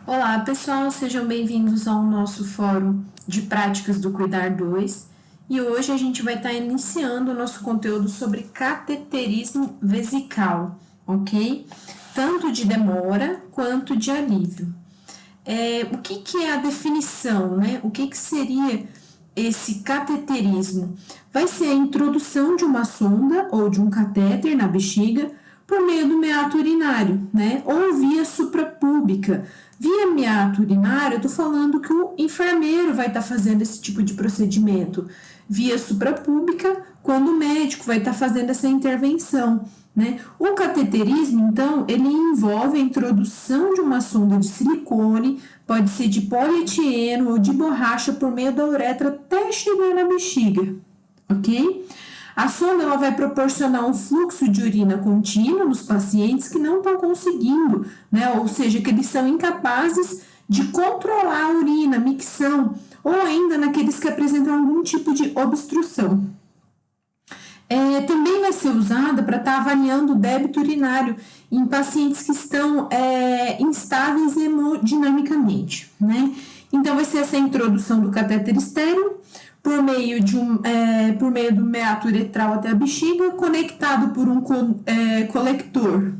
Olá, pessoal, sejam bem-vindos ao nosso fórum de práticas do Cuidar 2 e hoje a gente vai estar iniciando o nosso conteúdo sobre cateterismo vesical, ok? Tanto de demora quanto de alívio. O que é a definição, né? O que seria esse cateterismo? Vai ser a introdução de uma sonda ou de um catéter na bexiga por meio do meato urinário, né? Ou via suprapúbica. Via meato urinário, eu tô falando que o enfermeiro vai estar fazendo esse tipo de procedimento. Via suprapúbica, quando o médico vai estar fazendo essa intervenção, né? O cateterismo, então, ele envolve a introdução de uma sonda de silicone, pode ser de polietieno ou de borracha por meio da uretra até chegar na bexiga, ok? A sonda ela vai proporcionar um fluxo de urina contínuo nos pacientes que não estão conseguindo, né? Ou seja, que eles são incapazes de controlar a urina, micção, ou ainda naqueles que apresentam algum tipo de obstrução. Também vai ser usada para estar avaliando o débito urinário em pacientes que estão instáveis hemodinamicamente, né? Então, vai ser essa introdução do catéter estéreo por meio do meato uretral até a bexiga, conectado por um colector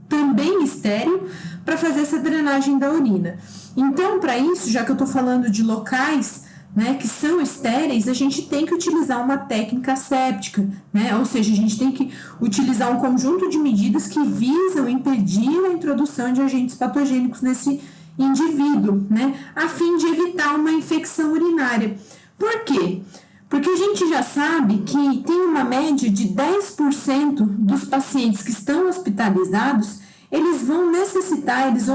também estéreo, para fazer essa drenagem da urina. Então, para isso, já que eu estou falando de locais, né, que são estéreis, a gente tem que utilizar uma técnica séptica, né? Ou seja, a gente tem que utilizar um conjunto de medidas que visam impedir a introdução de agentes patogênicos nesse indivíduo, né, a fim de evitar uma infecção urinária. Por quê? Porque a gente já sabe que tem uma média de 10% dos pacientes que estão hospitalizados, eles vão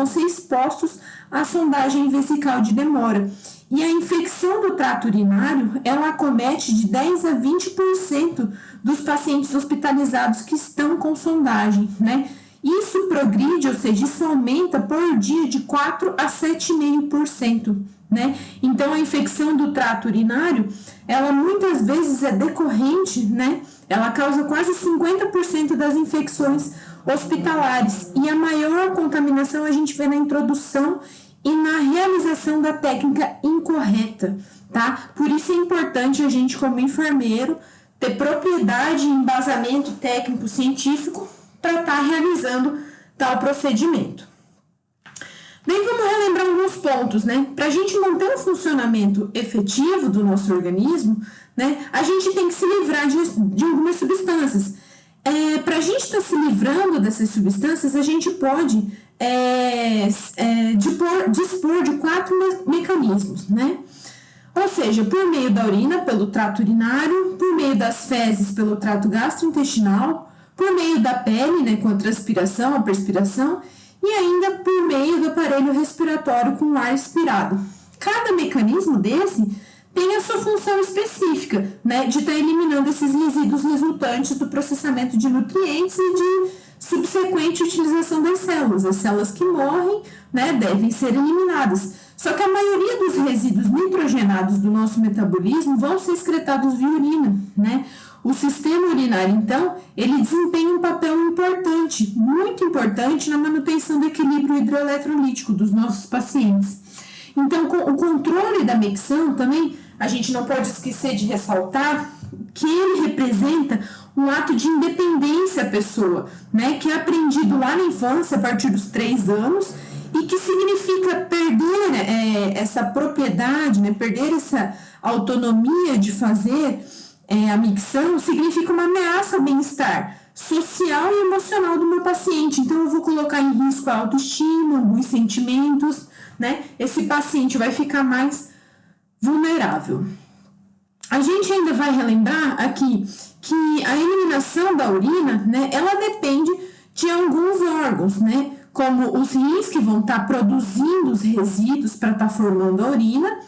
ser expostos à sondagem vesical de demora. E a infecção do trato urinário, ela acomete de 10 a 20% dos pacientes hospitalizados que estão com sondagem, né? Isso progride, ou seja, isso aumenta por dia de 4 a 7,5%, né? Então, a infecção do trato urinário, ela muitas vezes é decorrente, né? Ela causa quase 50% das infecções hospitalares. E a maior contaminação a gente vê na introdução e na realização da técnica incorreta, tá? Por isso é importante a gente, como enfermeiro, ter propriedade e embasamento técnico científico para estar realizando tal procedimento. Daí vamos relembrar alguns pontos, né? Para a gente manter o funcionamento efetivo do nosso organismo, né? A gente tem que se livrar de algumas substâncias. Para a gente estar se livrando dessas substâncias, a gente pode dispor de 4 mecanismos, né? Ou seja, por meio da urina, pelo trato urinário, por meio das fezes, pelo trato gastrointestinal, por meio da pele, né, com a transpiração, a perspiração, e ainda por meio do aparelho respiratório com ar expirado. Cada mecanismo desse tem a sua função específica, né, de estar eliminando esses resíduos resultantes do processamento de nutrientes e de subsequente utilização das células. As células que morrem, né, devem ser eliminadas. Só que a maioria dos resíduos nitrogenados do nosso metabolismo vão ser excretados via urina, né? O sistema urinário, então, ele desempenha um papel importante, muito importante na manutenção do equilíbrio hidroeletrolítico dos nossos pacientes. Então, o controle da micção também, a gente não pode esquecer de ressaltar que ele representa um ato de independência à pessoa, né, que é aprendido lá na infância, a partir dos 3 anos, e que significa perder essa propriedade, né, perder essa autonomia de fazer a micção, significa uma ameaça ao bem-estar social e emocional do meu paciente. Então, eu vou colocar em risco a autoestima, alguns sentimentos, né? Esse paciente vai ficar mais vulnerável. A gente ainda vai relembrar aqui que a eliminação da urina, né, ela depende de alguns órgãos, né, como os rins, que vão estar produzindo os resíduos para estar formando a urina,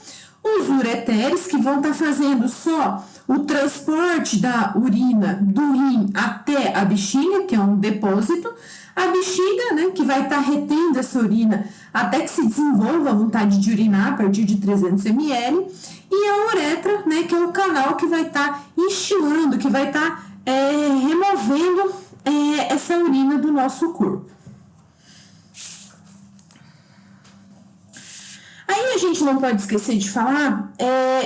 os ureteres, que vão estar fazendo só o transporte da urina do rim até a bexiga, que é um depósito, a bexiga, né, que vai estar retendo essa urina até que se desenvolva a vontade de urinar a partir de 300 ml, e a uretra, né, que é o canal que vai estar instilando, que vai estar removendo essa urina do nosso corpo. a gente não pode esquecer de falar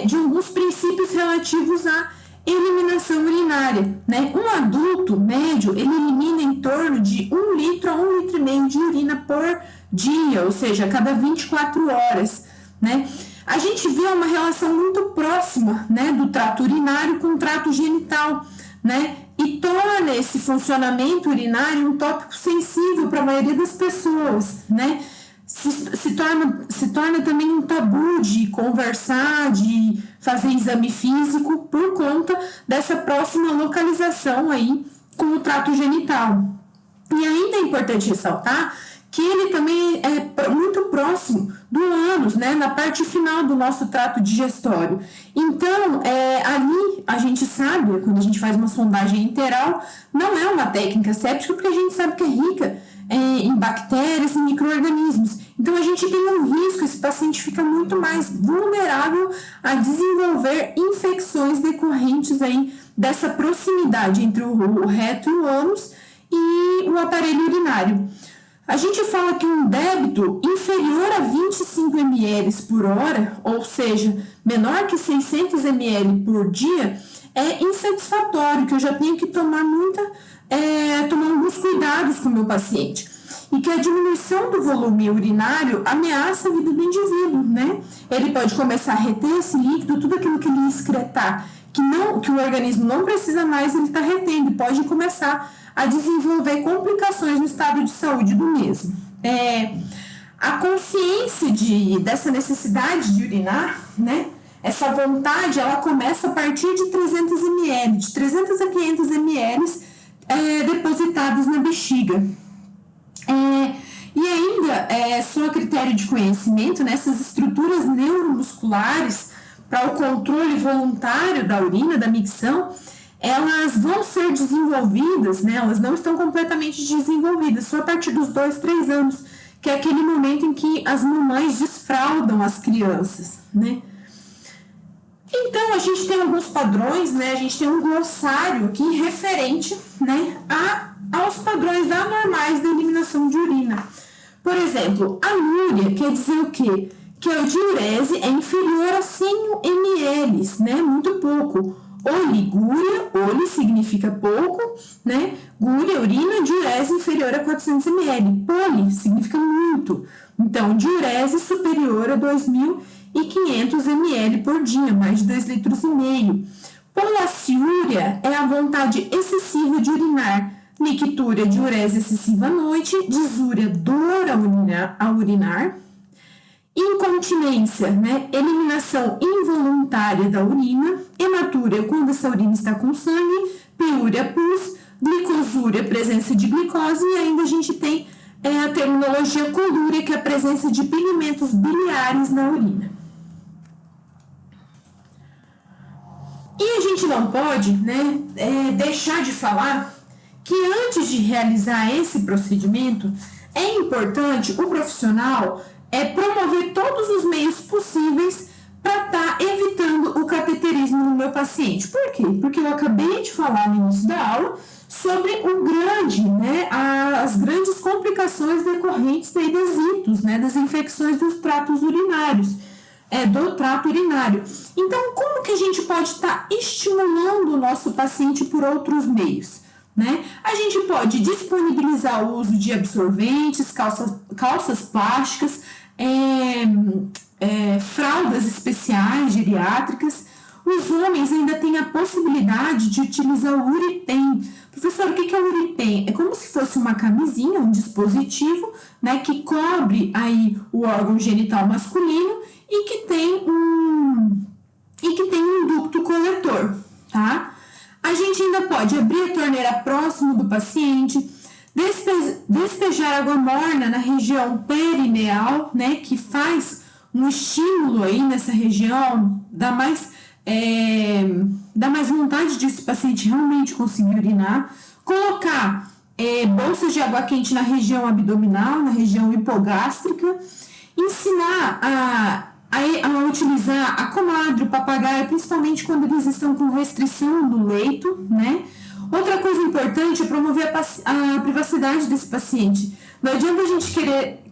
de alguns princípios relativos à eliminação urinária, né? Um adulto médio, ele elimina em torno de 1 litro a 1,5 litro de urina por dia, ou seja, a cada 24 horas, né? A gente vê uma relação muito próxima, né, do trato urinário com o trato genital, né? E torna esse funcionamento urinário um tópico sensível para a maioria das pessoas, né? Se torna também um tabu de conversar, de fazer exame físico por conta dessa próxima localização aí com o trato genital. E ainda é importante ressaltar que ele também é muito próximo do ânus, né, na parte final do nosso trato digestório. Então, ali a gente sabe, quando a gente faz uma sondagem enteral, não é uma técnica séptica, porque a gente sabe que é rica em bactérias e micro-organismos. Então, a gente tem um risco, esse paciente fica muito mais vulnerável a desenvolver infecções decorrentes aí dessa proximidade entre o reto e o ânus e o aparelho urinário. A gente fala que um débito inferior a 25 ml por hora, ou seja, menor que 600 ml por dia, é insatisfatório, que eu já tenho que tomar alguns cuidados com o meu paciente. E que a diminuição do volume urinário ameaça a vida do indivíduo, né? Ele pode começar a reter esse líquido, tudo aquilo que ele excretar, que o organismo não precisa mais, ele está retendo, e pode começar a desenvolver complicações no estado de saúde do mesmo. A consciência dessa necessidade de urinar, né? Essa vontade, ela começa a partir de 300 ml, de 300 a 500 ml depositados na bexiga. E ainda, só a critério de conhecimento, né, essas estruturas neuromusculares para o controle voluntário da urina, da micção, elas vão ser desenvolvidas, né, elas não estão completamente desenvolvidas, só a partir dos 2, 3 anos, que é aquele momento em que as mamães desfraldam as crianças, né. Então, a gente tem alguns padrões, né, a gente tem um glossário aqui referente, né, aos padrões anormais da eliminação de urina. Por exemplo, a anúria quer dizer o quê? Que a diurese é inferior a 100 ml, né, muito pouco. Oligúria, oli significa pouco, né, gúria, urina, diurese inferior a 400 ml. Poli significa muito. Então, diurese superior a 2.500 ml por dia, mais de 2,5 litros. Polaciúria é a vontade excessiva de urinar. Nictúria, diurese excessiva à noite. Disúria, dor a urinar. Incontinência, né? Eliminação involuntária da urina. Hematúria, quando essa urina está com sangue. Piúria, pus. Glicosúria, presença de glicose. E ainda a gente tem a terminologia colúria, que é a presença de pigmentos biliares na urina. E a gente não pode, né, deixar de falar que antes de realizar esse procedimento, é importante o profissional promover todos os meios possíveis para estar evitando o cateterismo no meu paciente. Por quê? Porque eu acabei de falar no início da aula sobre as grandes complicações decorrentes das itos, né, das infecções dos tratos urinários. Do trato urinário. Então, como que a gente pode estar estimulando o nosso paciente por outros meios, né? A gente pode disponibilizar o uso de absorventes, calças plásticas, fraldas especiais, geriátricas. Os homens ainda têm a possibilidade de utilizar o Uripen. Professor, o que é o Uripen? É como se fosse uma camisinha, um dispositivo, né, que cobre aí o órgão genital masculino e que tem um ducto coletor, tá? A gente ainda pode abrir a torneira próximo do paciente, despejar água morna na região perineal, né, que faz um estímulo aí nessa região, dá mais vontade de esse paciente realmente conseguir urinar. Colocar bolsas de água quente na região abdominal, na região hipogástrica. Ensinar a utilizar a comadre, o papagaio, principalmente quando eles estão com restrição do leito, né? Outra coisa importante é promover a privacidade desse paciente. Não adianta a gente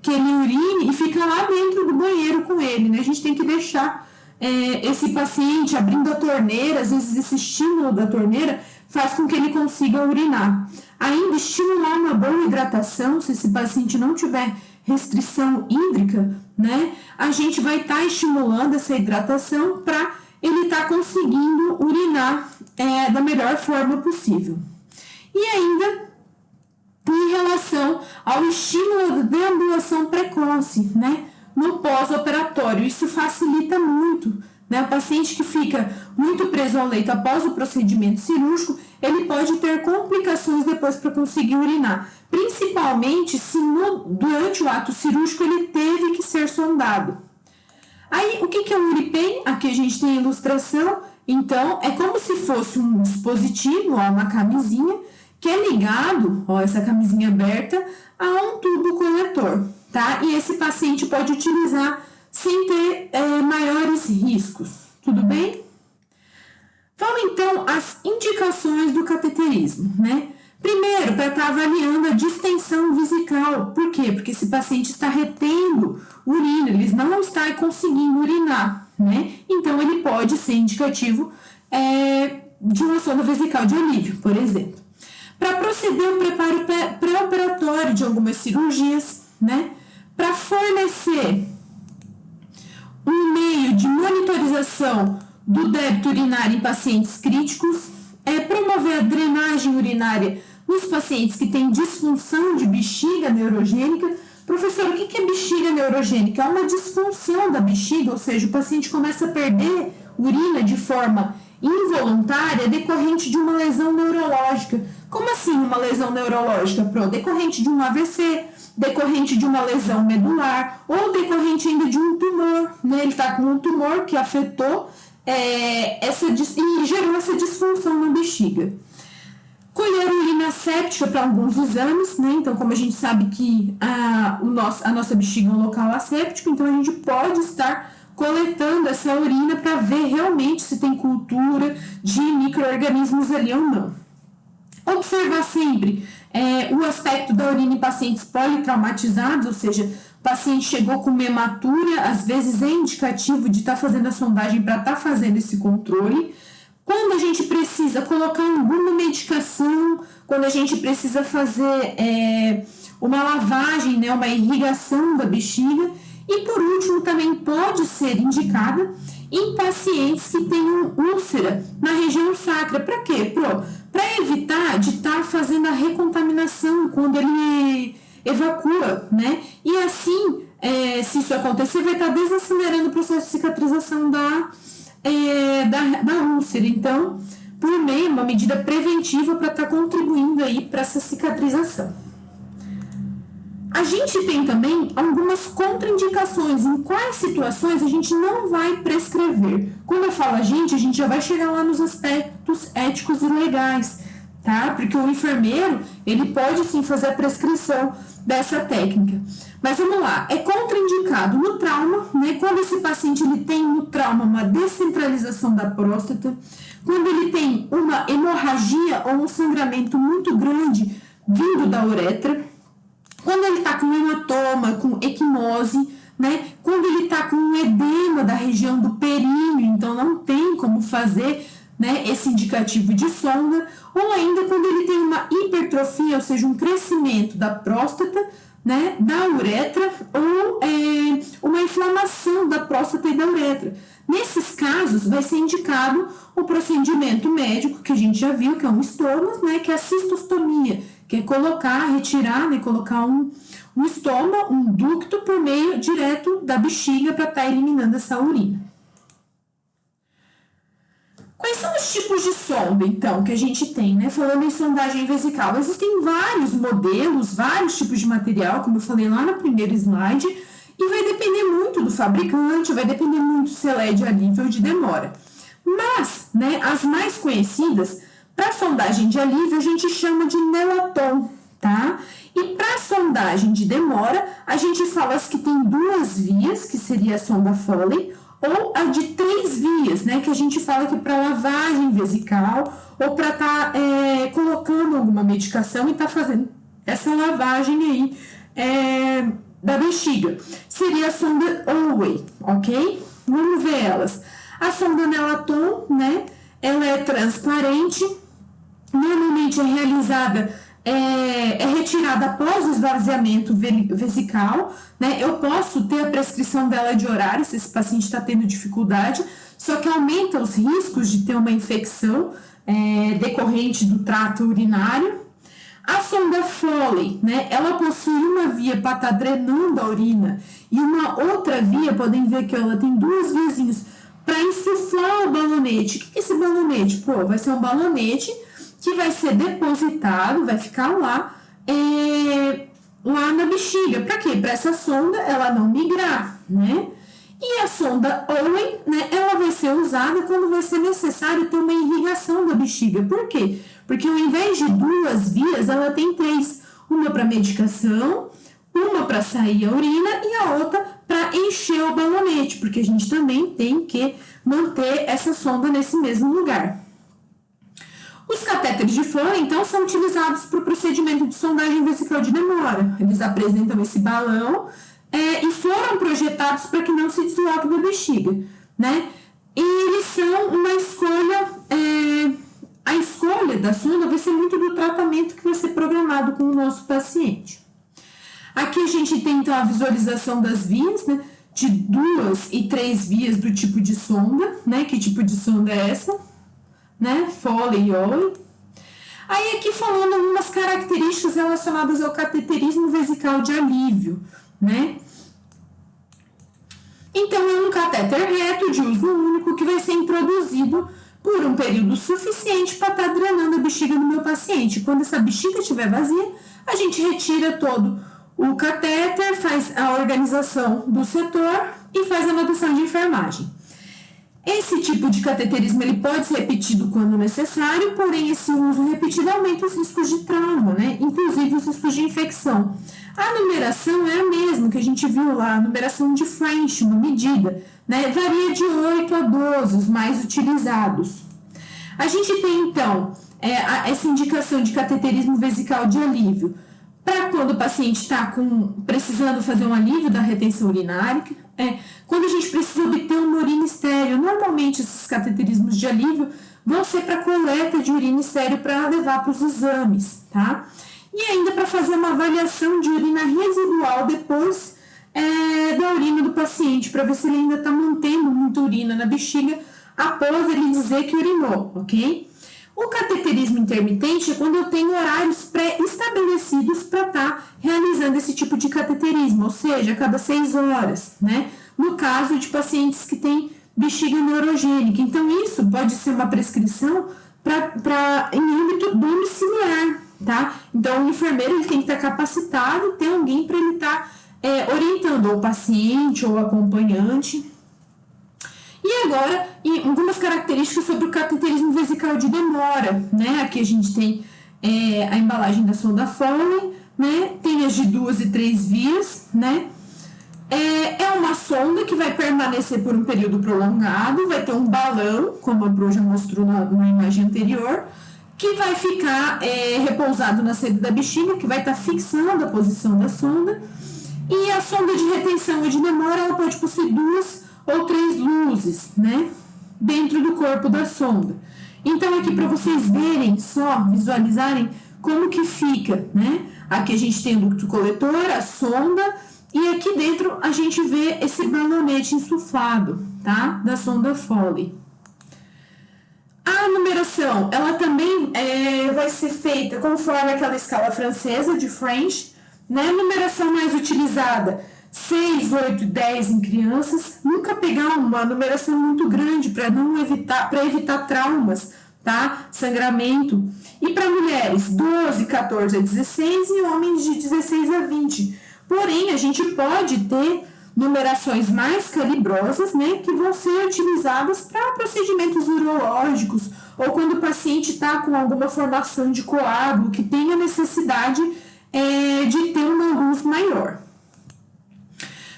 que ele urine e fica lá dentro do banheiro com ele, né? A gente tem que deixar esse paciente abrindo a torneira, às vezes esse estímulo da torneira faz com que ele consiga urinar. Ainda estimular uma boa hidratação, se esse paciente não tiver restrição hídrica, né? A gente vai estar estimulando essa hidratação para ele estar conseguindo urinar da melhor forma possível. E ainda em relação ao estímulo da deambulação precoce, né, no pós-operatório, isso facilita muito, né? O paciente que fica muito preso ao leito após o procedimento cirúrgico, ele pode ter complicações depois para conseguir urinar, principalmente se durante o ato cirúrgico ele teve que ser sondado. Aí, o que é o UriPen? Aqui a gente tem a ilustração. Então, é como se fosse um dispositivo, uma camisinha, que é ligado, essa camisinha aberta, a um tubo coletor, tá? E esse paciente pode utilizar sem ter maiores riscos, tudo bem? Vamos, então, às indicações do cateterismo, né? Primeiro, para estar avaliando a distensão vesical. Por quê? Porque esse paciente está retendo urina, ele não está conseguindo urinar, né? Então, ele pode ser indicativo de uma sonda vesical de alívio, por exemplo. Para proceder ao preparo pré-operatório de algumas cirurgias, né? Para fornecer um meio de monitorização do débito urinário em pacientes críticos, promover a drenagem urinária nos pacientes que têm disfunção de bexiga neurogênica. Professor, o que é bexiga neurogênica? É uma disfunção da bexiga, ou seja, o paciente começa a perder urina de forma involuntária decorrente de uma lesão neurológica. Como assim uma lesão neurológica? Decorrente de um AVC, decorrente de uma lesão medular ou decorrente ainda de um tumor, né? Ele está com um tumor que afetou e gerou essa disfunção na bexiga. Colher urina séptica para alguns exames, né? Então, como a gente sabe que a nossa bexiga é um local asséptico, então a gente pode estar coletando essa urina para ver realmente se tem cultura de micro-organismos ali ou não. Observar sempre o aspecto da urina em pacientes politraumatizados, ou seja, o paciente chegou com uma hematura, às vezes é indicativo de estar fazendo a sondagem para estar fazendo esse controle. Quando a gente precisa colocar alguma medicação, quando a gente precisa fazer uma lavagem, né, uma irrigação da bexiga. E por último, também pode ser indicada em pacientes que tenham úlcera na região sacra. Para quê? Para evitar de estar fazendo a recontaminação quando ele evacua, né? E assim, se isso acontecer, vai estar desacelerando o processo de cicatrização da úlcera. Então, por meio, uma medida preventiva para estar contribuindo aí para essa cicatrização. A gente tem também algumas contraindicações, em quais situações a gente não vai prescrever. Quando eu falo a gente já vai chegar lá nos aspectos éticos e legais, tá? Porque o enfermeiro, ele pode sim fazer a prescrição dessa técnica. Mas vamos lá, é contraindicado no trauma, né? Quando esse paciente ele tem no trauma uma descentralização da próstata, quando ele tem uma hemorragia ou um sangramento muito grande vindo da uretra, quando ele está com hematoma, com equimose, né? Quando ele está com um edema da região do períneo, então não tem como fazer, né, esse indicativo de sonda, ou ainda quando ele tem uma hipertrofia, ou seja, um crescimento da próstata, né, da uretra, ou uma inflamação da próstata e da uretra. Nesses casos, vai ser indicado o procedimento médico, que a gente já viu, que é um estoma, né, que é a cistostomia, que é retirar, né, colocar um estoma, um ducto por meio direto da bexiga para estar eliminando essa urina. Quais são os tipos de sonda, então, que a gente tem, né? Falando em sondagem vesical, existem vários modelos, vários tipos de material, como eu falei lá no primeiro slide, e vai depender muito do fabricante, vai depender muito se ela é de alívio ou de demora. Mas, né, as mais conhecidas, para sondagem de alívio, a gente chama de Nelaton, tá? E para sondagem de demora, a gente fala as que tem 2 vias, que seria a sonda Foley, ou a de 3 vias, né? Que a gente fala que para lavagem vesical, ou para estar colocando alguma medicação e estar fazendo essa lavagem aí da bexiga. Seria a sonda Oley, ok? Vamos ver elas. A sonda Nelaton, né? Ela é transparente, normalmente é realizada, é retirada após o esvaziamento vesical, né? Eu posso ter a prescrição dela de horário, se esse paciente está tendo dificuldade, só que aumenta os riscos de ter uma infecção decorrente do trato urinário. A sonda Foley, né? Ela possui uma via para estar drenando a urina e uma outra via, podem ver que ela tem duas viazinhas para insuflar o balonete. O que é esse balonete? Pô, vai ser um balonete que vai ser depositado, vai ficar lá na bexiga. Para quê? Para essa sonda ela não migrar, né? E a sonda Oley, né, ela vai ser usada quando vai ser necessário ter uma irrigação da bexiga. Por quê? Porque ao invés de duas vias, ela tem três. Uma para medicação, uma para sair a urina e a outra para encher o balonete, porque a gente também tem que manter essa sonda nesse mesmo lugar. Os catéteres de Foley, então, são utilizados para o procedimento de sondagem vesical de demora. Eles apresentam esse balão e foram projetados para que não se desloque da bexiga, né? E eles são uma escolha, a escolha da sonda vai ser muito do tratamento que vai ser programado com o nosso paciente. Aqui a gente tem, então, a visualização das vias, né? De 2 e 3 vias do tipo de sonda, né? Que tipo de sonda é essa? Né? Foley e Oley. Aí aqui falando algumas características relacionadas ao cateterismo vesical de alívio, né? Então, é um catéter reto de uso único que vai ser introduzido por um período suficiente para estar drenando a bexiga do meu paciente. Quando essa bexiga estiver vazia, a gente retira todo o catéter, faz a organização do setor e faz a anotação de enfermagem. Esse tipo de cateterismo ele pode ser repetido quando necessário, porém esse uso repetido aumenta os riscos de trauma, né? Inclusive os riscos de infecção. A numeração é a mesma que a gente viu lá, a numeração de French, uma medida, né? Varia de 8 a 12, os mais utilizados. A gente tem, então, essa indicação de cateterismo vesical de alívio para quando o paciente está precisando fazer um alívio da retenção urinária, quando a gente precisa obter uma urina estéril. Normalmente esses cateterismos de alívio vão ser para coleta de urina estéril para levar para os exames, tá? E ainda para fazer uma avaliação de urina residual depois da urina do paciente, para ver se ele ainda está mantendo muita urina na bexiga após ele dizer que urinou, ok? O cateterismo intermitente é quando eu tenho horários pré-estabelecidos para estar realizando esse tipo de cateterismo, ou seja, a cada 6 horas, né? No caso de pacientes que têm bexiga neurogênica. Então, isso pode ser uma prescrição em âmbito domiciliar, tá? Então, o enfermeiro ele tem que estar capacitado, ter alguém para ele estar orientando, ou o paciente, ou o acompanhante. E agora, algumas características sobre o cateterismo vesical de demora, né? Aqui a gente tem a embalagem da sonda Foley, né? Tem as de 2 e 3 vias, né? É uma sonda que vai permanecer por um período prolongado, vai ter um balão, como a Pro já mostrou na imagem anterior, que vai ficar repousado na sede da bexiga, que vai estar fixando a posição da sonda. E a sonda de retenção e de demora, ela pode possuir 2 ou 3 luzes, né, dentro do corpo da sonda. Então, aqui para vocês verem, só visualizarem como que fica, né? Aqui a gente tem o ducto coletor, a sonda, e aqui dentro a gente vê esse balonete insuflado, tá? Da sonda Foley. A numeração, ela também vai ser feita conforme aquela escala francesa de French, né? A numeração mais utilizada, 6, 8, 10 em crianças. Nunca pegar uma numeração muito grande para evitar traumas, tá? Sangramento. E para mulheres, 12, 14 a 16 e homens de 16 a 20. Porém, a gente pode ter numerações mais calibrosas, né, que vão ser utilizadas para procedimentos urológicos ou quando o paciente está com alguma formação de coágulo que tenha necessidade de ter uma luz maior.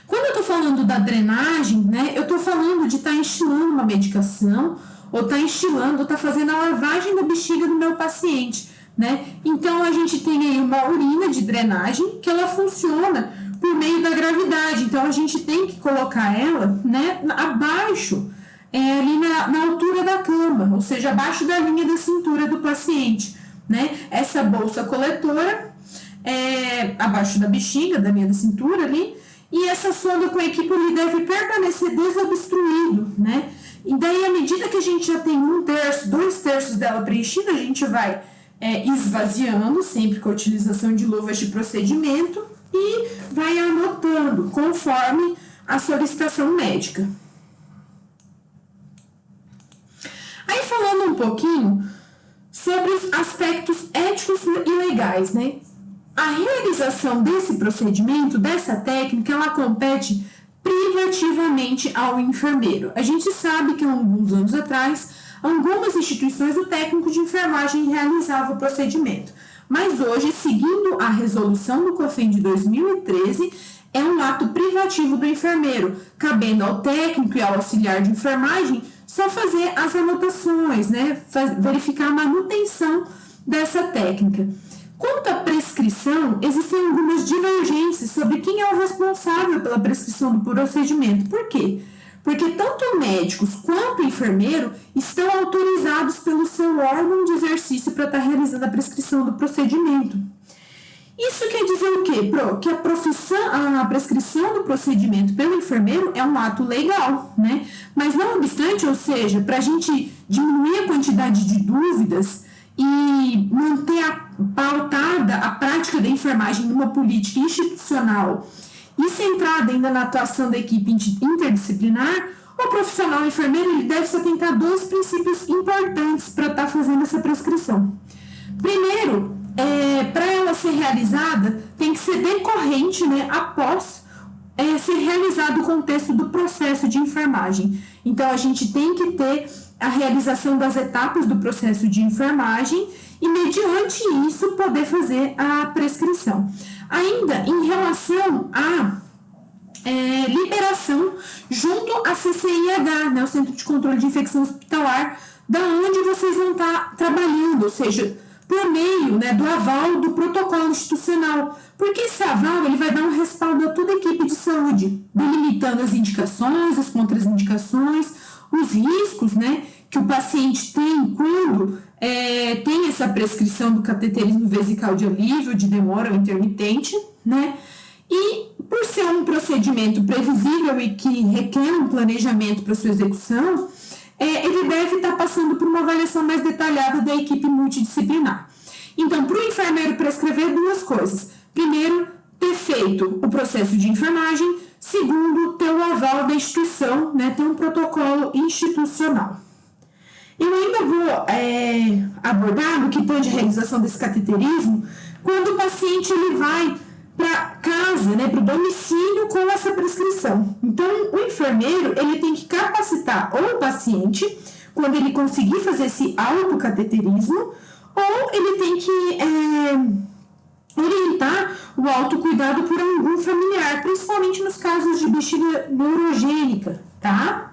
Quando eu estou falando da drenagem, né, eu estou falando de estar instilando uma medicação ou estar fazendo a lavagem da bexiga do meu paciente, né? Então, a gente tem aí uma urina de drenagem que ela funciona por meio da gravidade. Então, a gente tem que colocar ela, né, abaixo, ali na altura da cama, ou seja, abaixo da linha da cintura do paciente, né? Essa bolsa coletora abaixo da bexiga, da linha da cintura ali, e essa sonda com equipe ali deve permanecer desobstruído, né? E daí, à medida que a gente já tem 1/3, 2/3 dela preenchida, a gente vai esvaziando, sempre com a utilização de luvas de procedimento, e vai anotando conforme a solicitação médica. Aí, falando um pouquinho sobre os aspectos éticos e legais, né? A realização desse procedimento, dessa técnica, ela compete privativamente ao enfermeiro. A gente sabe que há alguns anos atrás, algumas instituições, o técnico de enfermagem realizava o procedimento. Mas hoje, seguindo a resolução do COFEN de 2013, é um ato privativo do enfermeiro, cabendo ao técnico e ao auxiliar de enfermagem só fazer as anotações, né? Verificar a manutenção dessa técnica. Quanto à prescrição, existem algumas divergências sobre quem é o responsável pela prescrição do procedimento. Por quê? Porque tanto médicos quanto enfermeiro estão autorizados pelo seu órgão de exercício para estar realizando a prescrição do procedimento. Isso quer dizer o quê, Pro? Que a prescrição do procedimento pelo enfermeiro é um ato legal, né? Mas não obstante, ou seja, para a gente diminuir a quantidade de dúvidas e manter pautada a prática da enfermagem numa política institucional e centrada ainda na atuação da equipe interdisciplinar, o profissional enfermeiro ele deve se atentar a 2 princípios importantes para estar fazendo essa prescrição. Primeiro, para ela ser realizada, tem que ser decorrente, né, após ser realizado o contexto do processo de enfermagem. Então, a gente tem que ter a realização das etapas do processo de enfermagem e, mediante isso, poder fazer a prescrição. Ainda em relação à liberação junto à CCIH, né, o Centro de Controle de Infecção Hospitalar, da onde vocês vão estar trabalhando, ou seja, por meio, né, do aval do protocolo institucional, porque esse aval ele vai dar um respaldo a toda a equipe de saúde, delimitando as indicações, as contraindicações, os riscos, né, que o paciente tem quando tem essa prescrição do cateterismo vesical de alívio, de demora ou intermitente, né, e por ser um procedimento previsível e que requer um planejamento para sua execução, ele deve estar passando por uma avaliação mais detalhada da equipe multidisciplinar. Então, para o enfermeiro prescrever 2 coisas. Primeiro, ter feito o processo de enfermagem. Segundo, ter o aval da instituição, né, ter um protocolo institucional. Eu ainda vou abordar no que tange a realização desse cateterismo, quando o paciente ele vai para casa, né, para o domicílio com essa prescrição. Então, o enfermeiro ele tem que capacitar ou o paciente, quando ele conseguir fazer esse autocateterismo, ou ele tem que orientar o autocuidado por algum familiar, principalmente nos casos de bexiga neurogênica, tá?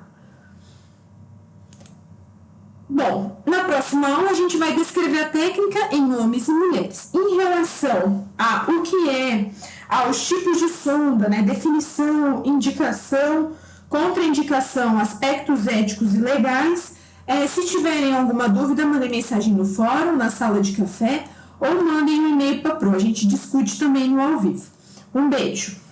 Bom, na próxima aula a gente vai descrever a técnica em homens e mulheres. Em relação aos tipos de sonda, né, definição, indicação, contraindicação, aspectos éticos e legais, se tiverem alguma dúvida, mandem mensagem no fórum, na sala de café, ou mandem um e-mail para a Pro. A gente discute também no ao vivo. Um beijo!